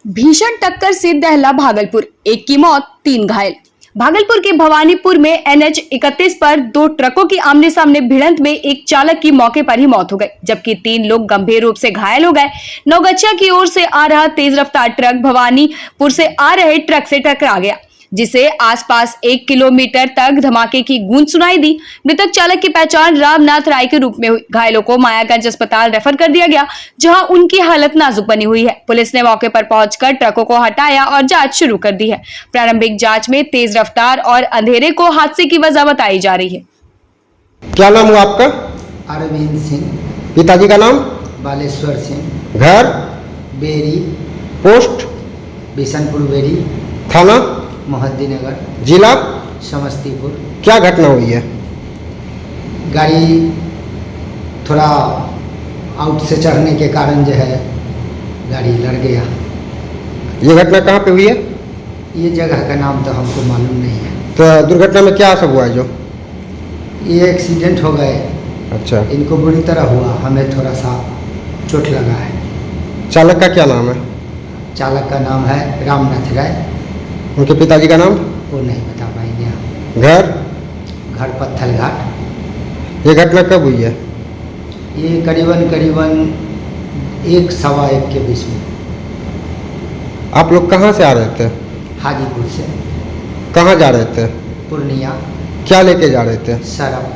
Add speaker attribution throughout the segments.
Speaker 1: भीषण टक्कर से दहला भागलपुर, एक की मौत, 3 घायल। भागलपुर के भवानीपुर में NH 31 पर 2 ट्रकों की आमने सामने भिड़ंत में एक चालक की मौके पर ही मौत हो गई, जबकि 3 लोग गंभीर रूप से घायल हो गए। नवगछिया की ओर से आ रहा तेज रफ्तार ट्रक भवानीपुर से आ रहे ट्रक से टकरा गया, जिसे आसपास 1 किलोमीटर तक धमाके की गूंज सुनाई दी। मृतक चालक की पहचान रामनाथ राय के रूप में हुई। घायलों को मायागंज अस्पताल रेफर कर दिया गया, जहां उनकी हालत नाजुक बनी हुई है। पुलिस ने मौके पर पहुंचकर ट्रकों को हटाया और जांच शुरू कर दी है। प्रारंभिक जांच में तेज रफ्तार और अंधेरे को हादसे की वजह बताई जा रही है।
Speaker 2: क्या नाम हुआ आपका?
Speaker 3: अरविंद सिंह।
Speaker 2: पिताजी का नाम?
Speaker 3: बालेश्वर सिंह।
Speaker 2: घर?
Speaker 3: बेरी।
Speaker 2: पोस्ट?
Speaker 3: बिशनपुर बेरी।
Speaker 2: थाना?
Speaker 3: मोहद्दीनगर।
Speaker 2: जिला?
Speaker 3: समस्तीपुर।
Speaker 2: क्या घटना हुई है?
Speaker 3: गाड़ी थोड़ा आउट से चढ़ने के कारण जो है गाड़ी लड़ गया।
Speaker 2: ये घटना कहाँ पे हुई है?
Speaker 3: ये जगह का नाम तो हमको मालूम नहीं है।
Speaker 2: तो दुर्घटना में क्या सब हुआ है जो?
Speaker 3: ये एक्सीडेंट हो गए।
Speaker 2: अच्छा,
Speaker 3: इनको बुरी तरह हुआ, हमें थोड़ा सा चोट लगा है।
Speaker 2: चालक का क्या नाम है?
Speaker 3: चालक का नाम है रामनाथ राय।
Speaker 2: उनके पिताजी का नाम?
Speaker 3: वो नहीं बता पाएंगे हम।
Speaker 2: घर?
Speaker 3: घर पत्थल घाट।
Speaker 2: ये घटना कब हुई है?
Speaker 3: ये करीबन 1 सवा 1 के बीच में।
Speaker 2: आप लोग कहाँ से आ रहे थे?
Speaker 3: हाजीपुर से।
Speaker 2: कहाँ जा रहे थे?
Speaker 3: पूर्णिया।
Speaker 2: क्या लेके जा रहे थे?
Speaker 3: सरब।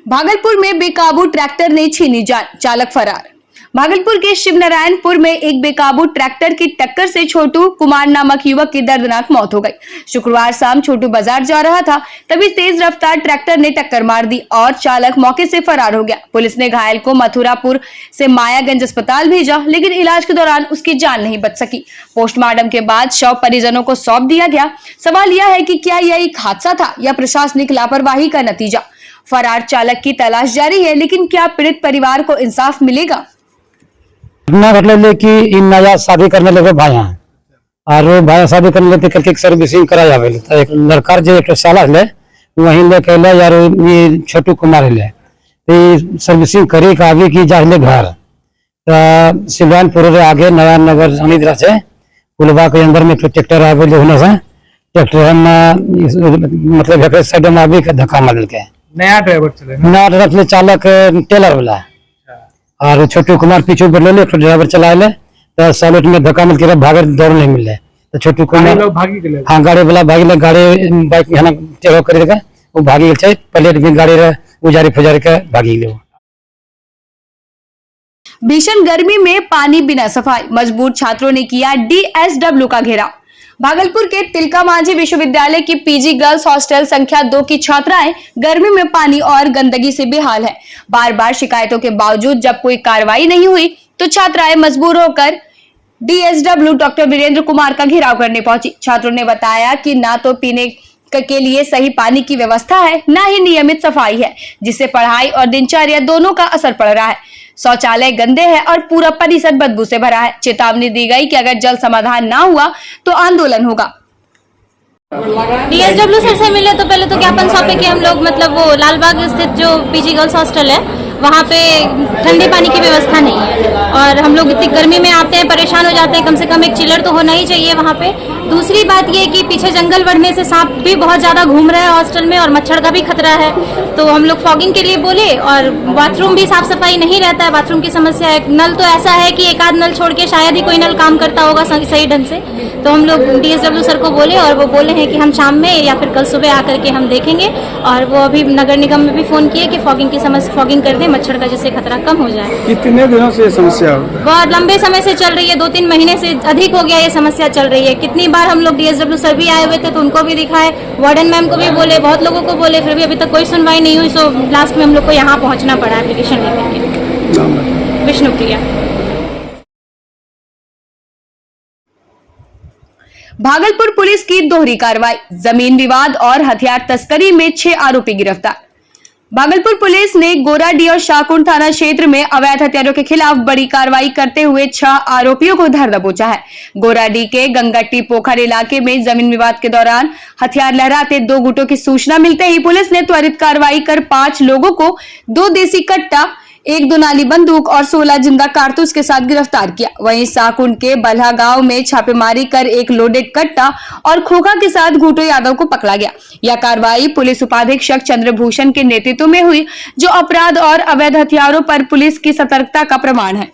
Speaker 1: भागलपुर में बेकाबू ट्रैक्टर ने छीनी जान, चालक फरार। भागलपुर के शिवनारायणपुर में एक बेकाबू ट्रैक्टर की टक्कर से छोटू कुमार नामक युवक की दर्दनाक मौत हो गई। शुक्रवार शाम छोटू बाजार जा रहा था, तभी तेज रफ्तार ट्रैक्टर ने टक्कर मार दी और चालक मौके से फरार हो गया। पुलिस ने घायल को मथुरापुर से मायागंज अस्पताल भेजा, लेकिन इलाज के दौरान उसकी जान नहीं बच सकी। पोस्टमार्टम के बाद शव परिजनों को सौंप दिया गया। सवाल यह है कि क्या यह एक हादसा था या प्रशासनिक लापरवाही का नतीजा। फरार चालक की तलाश जारी है, लेकिन क्या पीड़ित परिवार को इंसाफ मिलेगा?
Speaker 4: घटना घटले कि इन नया शादी करने लगे भाई और वो भाई शादी करने लेते करके सर्विसिंग करा जावे तो एक लड़का जो एक साला ले वहीं लेके ले यार ये छोटू कुमार ले तो सर्विसिंग करे का आगे की जाले घर तो शिवरानपुर आगे नया नगर अनिद्रा से पुलवा के अंदर में ट्रैक्टर आवे जो होना से ट्रैक्टर हम मतलब साइड में आगे धक्का मार के
Speaker 5: नया ड्राइवर चले
Speaker 4: नया ड्राइवर चालक टेलर वाला और छोटू कुमार पीछे बैठ ले ड्राइवर चला ले तो साइड में धक्का मिल के भागे दौड़ नहीं मिले तो छोटू कुमार
Speaker 5: लोग भागी के लिए।
Speaker 4: हाँ गाड़ी वाला भागी ले गाड़ी बाइक में टेढ़ो कर देगा वो भागी गए प्लेट में गाड़ी उजारी फुजारी के भागी ले।
Speaker 1: भीषण गर्मी में पानी बिना सफाई, मजबूर छात्रों ने किया DSW का घेराव। भागलपुर के तिलका मांझी विश्वविद्यालय की PG गर्ल्स हॉस्टल संख्या 2 की छात्राएं गर्मी में पानी और गंदगी से बेहाल है। बार बार शिकायतों के बावजूद जब कोई कार्रवाई नहीं हुई तो छात्राएं मजबूर होकर DSW डॉक्टर वीरेंद्र कुमार का घेराव करने पहुंची। छात्रों ने बताया कि ना तो पीने के लिए सही पानी की व्यवस्था है, ना ही नियमित सफाई है, जिससे पढ़ाई और दिनचर्या दोनों का असर पड़ रहा है। शौचालय गंदे हैं और पूरा परिसर बदबू से भरा है। चेतावनी दी गई कि अगर जल्द समाधान ना हुआ तो आंदोलन होगा।
Speaker 6: DSW सर से मिले तो पहले तो ज्ञापन सौंपे कि हम लोग मतलब वो लालबाग स्थित जो PG गर्ल्स हॉस्टल है वहाँ पे ठंडे पानी की व्यवस्था नहीं है और हम लोग इतनी गर्मी में आते हैं, परेशान हो जाते हैं। कम से कम एक चिलर तो होना ही चाहिए वहाँ पे। दूसरी बात ये कि पीछे जंगल बढ़ने से सांप भी बहुत ज़्यादा घूम रहे हैं हॉस्टल में और मच्छर का भी खतरा है। तो हम लोग फॉगिंग के लिए बोले और बाथरूम भी साफ सफाई नहीं रहता है, बाथरूम की समस्या है। नल तो ऐसा है कि एक आध नल छोड़ के शायद ही कोई नल काम करता होगा सही ढंग से। तो हम लोग DSW सर को बोले और वो बोले हैं कि हम शाम में या फिर कल सुबह आकर के हम देखेंगे और वो अभी नगर निगम में भी फोन किए कि फॉगिंग कर दें मच्छर का, जिससे खतरा कम हो जाए।
Speaker 5: कितने दिनों से ये समस्या
Speaker 6: बहुत लंबे समय से चल रही है, 2-3 महीने से अधिक हो गया ये समस्या चल रही है। कितनी बार हम लोग DSW सर भी आए हुए थे तो उनको भी दिखाए, वार्डन मैम को भी बोले, बहुत लोगों को बोले, फिर भी अभी तक कोई सुनवाई नहीं हुई। सो लास्ट में हम लोग को यहाँ पहुँचना पड़ा एप्लीकेशन लेकर के। विष्णुप्रिया।
Speaker 1: भागलपुर पुलिस की दोहरी कार्रवाई, जमीन विवाद और हथियार तस्करी में 6 आरोपी गिरफ्तार। भागलपुर पुलिस ने गोराडीह और शाहकुंड थाना क्षेत्र में अवैध हथियारों के खिलाफ बड़ी कार्रवाई करते हुए 6 आरोपियों को धर दबोचा है। गोराडीह के गंगट्टी पोखर इलाके में जमीन विवाद के दौरान हथियार लहराते 2 गुटों की सूचना मिलते ही पुलिस ने त्वरित कार्रवाई कर 5 लोगों को 2 देसी कट्टा, एक दुनाली बंदूक और 16 जिंदा कारतूस के साथ गिरफ्तार किया। वहीं साकुंड के बल्हा गांव में छापेमारी कर एक लोडेड कट्टा और खोखा के साथ घूटो यादव को पकड़ा गया। यह कार्रवाई पुलिस उपाधीक्षक चंद्रभूषण के नेतृत्व में हुई, जो अपराध और अवैध हथियारों पर पुलिस की सतर्कता का प्रमाण है।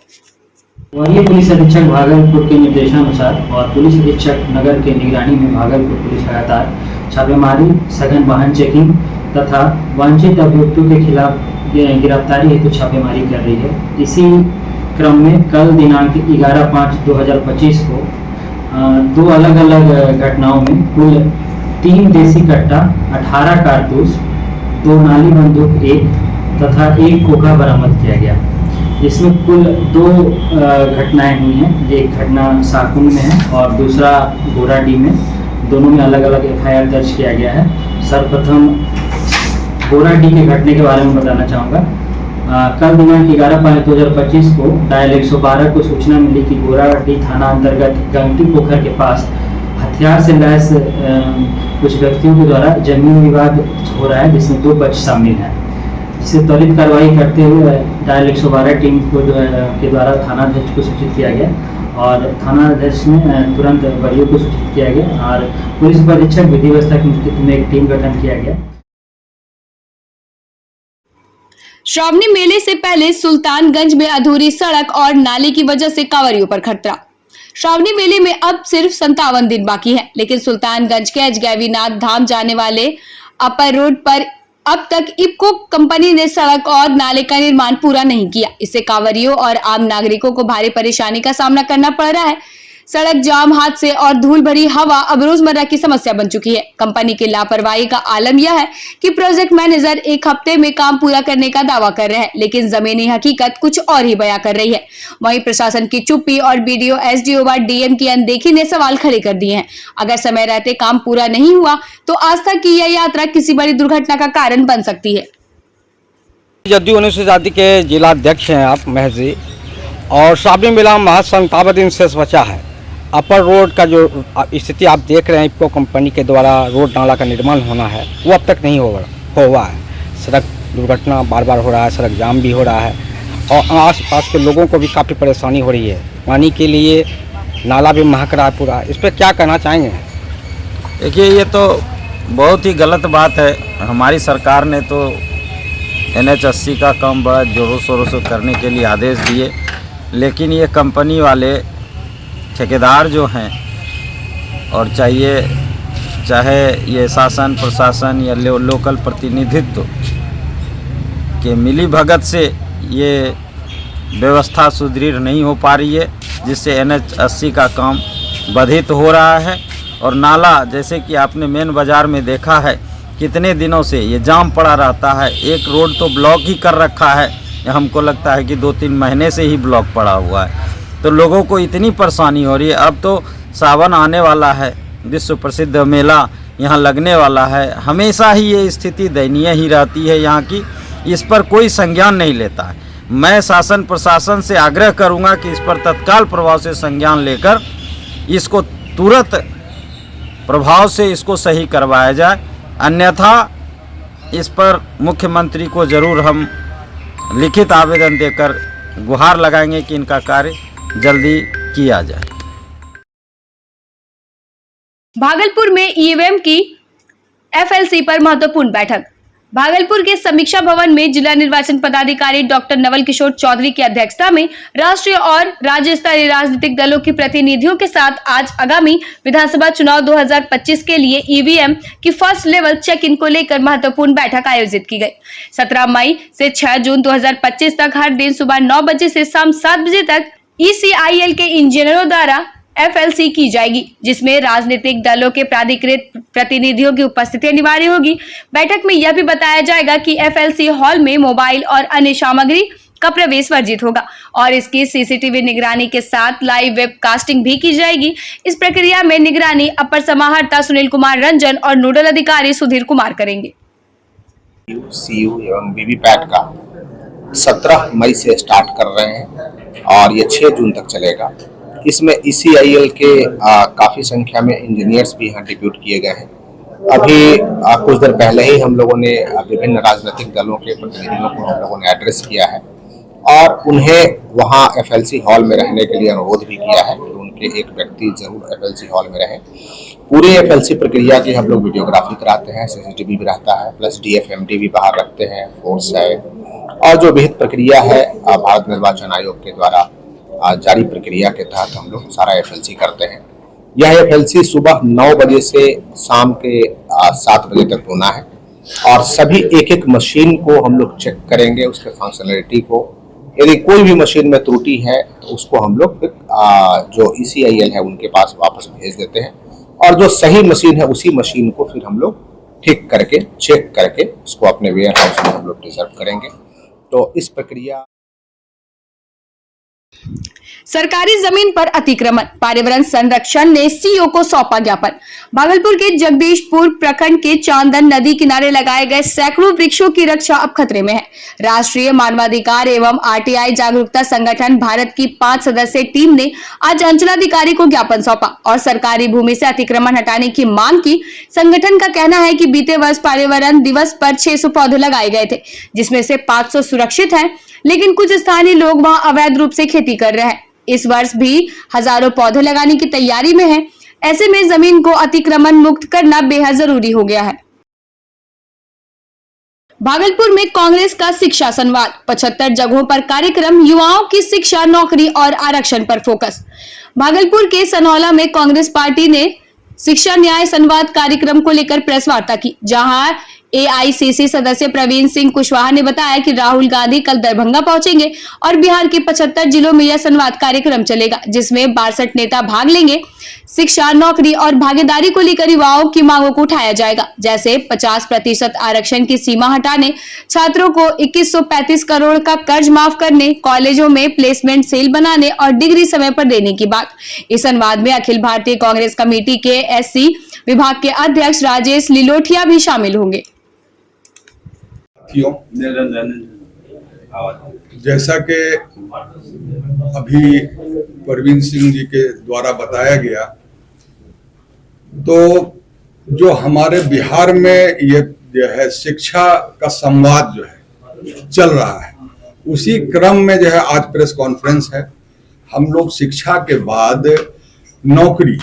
Speaker 7: वरीय पुलिस अधीक्षक भागलपुर के निर्देशानुसार और पुलिस अधीक्षक नगर के निगरानी में भागलपुर पुलिस लगातार छापेमारी, सघन वाहन चेकिंग तथा वांछित अभियुक्तों के खिलाफ गिरफ्तारी हेतु छापेमारी कर रही है। इसी क्रम में कल दिनांक 11/5/2025 को दो अलग अलग घटनाओं में कुल 3 देसी कट्टा, 18 कारतूस, 2 नाली बंदूक 1 तथा 1 खोखा बरामद किया गया। इसमें कुल 2 घटनाएं हुई हैं। एक घटना साकुंड में है और दूसरा गोराडी में। दोनों में अलग अलग FIR दर्ज किया गया है। सर्वप्रथम गोराडी के घटने के बारे में बताना चाहूँगा। कल दिनांक 11/5/2025 को डायल 112 को सूचना मिली कि गोराडी थाना अंतर्गत गंगटी पोखर के पास हथियार से लैस कुछ व्यक्तियों के द्वारा जमीन विवाद हो रहा है, जिसमें 2 पक्ष शामिल हैं। जिसे त्वरित कार्रवाई करते हुए डायल 112 टीम को के द्वारा थानाध्यक्ष को सूचित किया गया और थानाध्यक्ष ने तुरंत वरीयों को सूचित किया गया और पुलिस उपाधीक्षक विधि व्यवस्था के नेतृत्व में एक टीम गठन किया गया।
Speaker 1: श्रावणी मेले से पहले सुल्तानगंज में अधूरी सड़क और नाले की वजह से कांवरियों पर खतरा। श्रावणी मेले में अब सिर्फ 57 दिन बाकी है, लेकिन सुल्तानगंज के अजगैबीनाथ धाम जाने वाले अपर रोड पर अब तक इफको कंपनी ने सड़क और नाले का निर्माण पूरा नहीं किया। इससे कांवरियों और आम नागरिकों को भारी परेशानी का सामना करना पड़ रहा है। सड़क जाम, हादसे और धूल भरी हवा अब रोजमर्रा की समस्या बन चुकी है। कंपनी की लापरवाही का आलम यह है कि प्रोजेक्ट मैनेजर 1 हफ्ते में काम पूरा करने का दावा कर रहे हैं, लेकिन जमीनी हकीकत कुछ और ही बयां कर रही है। वहीं प्रशासन की चुप्पी और BDO, SDO व DM की अनदेखी ने सवाल खड़े कर दिए हैं। अगर समय रहते काम पूरा नहीं हुआ तो आस्था की यह यात्रा किसी बड़ी दुर्घटना का कारण बन सकती है।
Speaker 8: जदयू अनुसूचित जाति के जिला अध्यक्ष हैं आप महज जी, और श्रावणी मेला महज 57 दिन शेष बचा है। अपर रोड का जो स्थिति आप देख रहे हैं, इफको कंपनी के द्वारा रोड नाला का निर्माण होना है, वो अब तक नहीं हुआ है। सड़क दुर्घटना बार बार हो रहा है, सड़क जाम भी हो रहा है और आसपास के लोगों को भी काफ़ी परेशानी हो रही है। पानी के लिए नाला भी महक रहा है पूरा। इस पर क्या कहना चाहेंगे?
Speaker 9: देखिए, ये तो बहुत ही गलत बात है। हमारी सरकार ने तो NH 80 का काम बड़ा जोरों शोरों से करने के लिए आदेश दिए, लेकिन ये कंपनी वाले ठेकेदार जो हैं और चाहे ये शासन प्रशासन या लोकल प्रतिनिधित्व के मिली भगत से ये व्यवस्था सुदृढ़ नहीं हो पा रही है, जिससे NH 80 का काम बाधित हो रहा है। और नाला, जैसे कि आपने मेन बाज़ार में देखा है, कितने दिनों से ये जाम पड़ा रहता है। एक रोड तो ब्लॉक ही कर रखा है, हमको लगता है कि 2-3 महीने से ही ब्लॉक पड़ा हुआ है। तो लोगों को इतनी परेशानी हो रही है। अब तो सावन आने वाला है, विश्व प्रसिद्ध मेला यहाँ लगने वाला है। हमेशा ही ये स्थिति दयनीय ही रहती है यहाँ की, इस पर कोई संज्ञान नहीं लेता है। मैं शासन प्रशासन से आग्रह करूँगा कि इस पर तत्काल प्रभाव से संज्ञान लेकर इसको तुरंत प्रभाव से इसको सही करवाया जाए, अन्यथा इस पर मुख्यमंत्री को जरूर हम लिखित आवेदन देकर गुहार लगाएंगे कि इनका कार्य जल्दी किया जाए।
Speaker 1: भागलपुर में EVM की FLC पर महत्वपूर्ण बैठक। भागलपुर के समीक्षा भवन में जिला निर्वाचन पदाधिकारी डॉक्टर नवल किशोर चौधरी की अध्यक्षता में राष्ट्रीय और राज्य स्तरीय राजनीतिक दलों के प्रतिनिधियों के साथ आज आगामी विधानसभा चुनाव 2025 के लिए EVM की फर्स्ट लेवल चेक इन को लेकर महत्वपूर्ण बैठक आयोजित की गई। 17 मई से 6 जून 2025 तक हर दिन सुबह 9 बजे से शाम 7 बजे तक ECIL के इंजीनियरों द्वारा FLC की जाएगी, जिसमें राजनीतिक दलों के प्राधिकृत प्रतिनिधियों की उपस्थिति अनिवार्य होगी। बैठक में यह भी बताया जाएगा कि FLC हॉल में मोबाइल और अन्य सामग्री का प्रवेश वर्जित होगा और इसकी CCTV निगरानी के साथ लाइव वेबकास्टिंग भी की जाएगी। इस प्रक्रिया में निगरानी अपर समाहर्ता सुनील कुमार रंजन और नोडल अधिकारी सुधीर कुमार करेंगे।
Speaker 10: CU एवं VVPAT का 17 मई से स्टार्ट कर रहे हैं और ये 6 जून तक चलेगा। इसमें ECIL के काफ़ी संख्या में इंजीनियर्स भी यहाँ डिप्यूट किए गए हैं। अभी कुछ देर पहले ही हम लोगों ने विभिन्न राजनीतिक दलों के प्रतिनिधियों को हम लोगों ने एड्रेस किया है और उन्हें वहां एफएलसी हॉल में रहने के लिए अनुरोध भी किया है कि उनके एक व्यक्ति जरूर एफएलसी हॉल में रहें। पूरी एफएलसी प्रक्रिया की हम लोग वीडियोग्राफी कराते हैं, सीसीटीवी भी रहता है, प्लस डीएफएमडी भी बाहर रखते हैं, फोर्स है, और जो विहित प्रक्रिया है भारत निर्वाचन आयोग के द्वारा जारी प्रक्रिया के तहत हम लोग सारा एफएलसी करते हैं। यह एफएलसी सुबह 9 बजे से शाम के 7 बजे तक होना है और सभी एक एक मशीन को हम लोग चेक करेंगे, उसके फंक्शनलिटी को। यदि कोई भी मशीन में त्रुटि है तो उसको हम लोग फिर जो ECIL है उनके पास वापस भेज देते हैं और जो सही मशीन है उसी मशीन को फिर हम लोग ठीक करके चेक करके उसको अपने वेयर हाउस में हम लोग रिजर्व करेंगे। तो इस प्रक्रिया
Speaker 1: सरकारी जमीन पर अतिक्रमण, पर्यावरण संरक्षण ने सीईओ को सौंपा ज्ञापन। भागलपुर के जगदीशपुर प्रखंड के चांदन नदी किनारे लगाए गए सैकड़ों वृक्षों की रक्षा अब खतरे में है। राष्ट्रीय मानवाधिकार एवं RTI जागरूकता संगठन भारत की 5 सदस्यीय टीम ने आज अंचलाधिकारी को ज्ञापन सौंपा और सरकारी भूमि से अतिक्रमण हटाने की मांग की। संगठन का कहना है कि बीते वर्ष पर्यावरण दिवस पर 600 पौधे लगाए गए थे, जिसमें से 500 सुरक्षित हैं, लेकिन कुछ स्थानीय लोग वहां अवैध रूप से खेती कर रहे हैं। इस वर्ष भी हजारों पौधे लगाने की तैयारी में है। ऐसे में जमीन को अतिक्रमण मुक्त करना बेहद जरूरी हो गया है। भागलपुर में कांग्रेस का शिक्षा संवाद, 75 जगहों पर कार्यक्रम, युवाओं की शिक्षा, नौकरी और आरक्षण पर फोकस। भागलपुर के सनौला में कांग्रेस पार्टी ने शिक्षा न्याय संवाद कार्यक्रम को लेकर प्रेस वार्ता की, जहां AICC सदस्य प्रवीण सिंह कुशवाहा ने बताया कि राहुल गांधी कल दरभंगा पहुंचेंगे और बिहार के 75 जिलों में यह संवाद कार्यक्रम चलेगा, जिसमें 62 नेता भाग लेंगे। शिक्षा, नौकरी और भागीदारी को लेकर युवाओं की मांगों को उठाया जाएगा, जैसे 50% आरक्षण की सीमा हटाने, छात्रों को 2135 करोड़ का कर्ज माफ करने, कॉलेजों में प्लेसमेंट सेल बनाने और डिग्री समय पर देने की बात। इस संवाद में अखिल भारतीय कांग्रेस कमेटी के SC विभाग के अध्यक्ष राजेश लिलोठिया भी शामिल होंगे।
Speaker 11: जैसा कि अभी प्रवीण सिंह जी के द्वारा बताया गया, तो जो हमारे बिहार में ये जो है शिक्षा का संवाद जो है चल रहा है, उसी क्रम में जो है आज प्रेस कॉन्फ्रेंस है। हम लोग शिक्षा के बाद नौकरी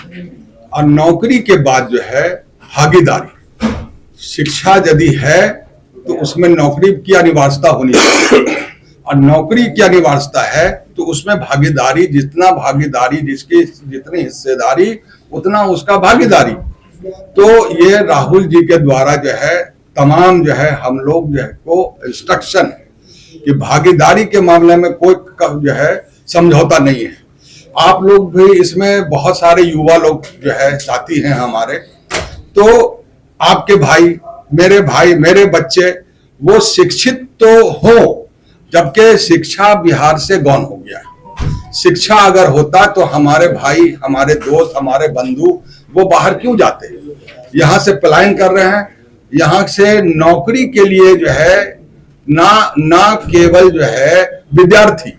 Speaker 11: और नौकरी के बाद जो है भागीदारी, शिक्षा यदि है तो उसमें नौकरी की अनिवार्यता होनी चाहिए और नौकरी की अनिवार्यता है तो उसमें भागीदारी, जितना भागीदारी जिसकी जितनी हिस्सेदारी उतना उसका भागीदारी। तो ये राहुल जी के द्वारा जो है तमाम जो है हम लोग जो है को इंस्ट्रक्शन है कि भागीदारी के मामले में कोई जो है समझौता नहीं है। आप लोग भी इसमें बहुत सारे युवा लोग जो है साथी हैं हमारे, तो आपके भाई, मेरे बच्चे वो शिक्षित तो हो, जबकि शिक्षा बिहार से गौन हो गया है। शिक्षा अगर होता तो हमारे भाई, हमारे दोस्त, हमारे बंधु वो बाहर क्यों जाते? यहाँ से पलायन कर रहे हैं। यहाँ से नौकरी के लिए जो है ना केवल जो है विद्यार्थी,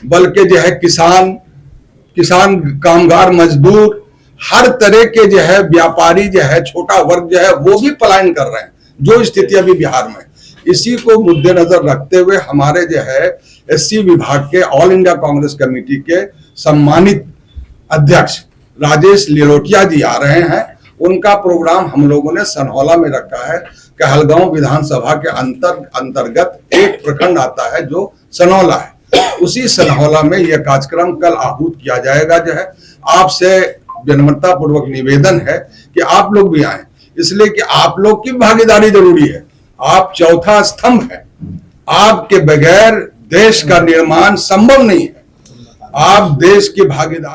Speaker 11: बल्कि जो है किसान, कामगार, मजदूर, हर तरह के जो है व्यापारी जो है, छोटा वर्ग जो है वो भी पलायन कर रहे हैं, जो स्थिति अभी बिहार में। इसी को मुद्देनजर रखते हुए हमारे जो है SC विभाग के ऑल इंडिया कांग्रेस कमेटी के सम्मानित अध्यक्ष राजेश लिलोटिया जी आ रहे हैं। उनका प्रोग्राम हम लोगों ने सनहौला में रखा है। कहलगांव विधानसभा के अंतर्गत एक प्रखंड आता है जो सनहौला है, उसी सनहौला में यह कार्यक्रम कल आहूत किया जाएगा। जो है आपसे विनम्रता पूर्वक निवेदन है कि आप लोग भी आए, इसलिए कि आप लोग की भागीदारी जरूरी है। आप चौथा स्तंभ है, आपके बगैर देश का निर्माण संभव नहीं है। आप देश की भागीदारी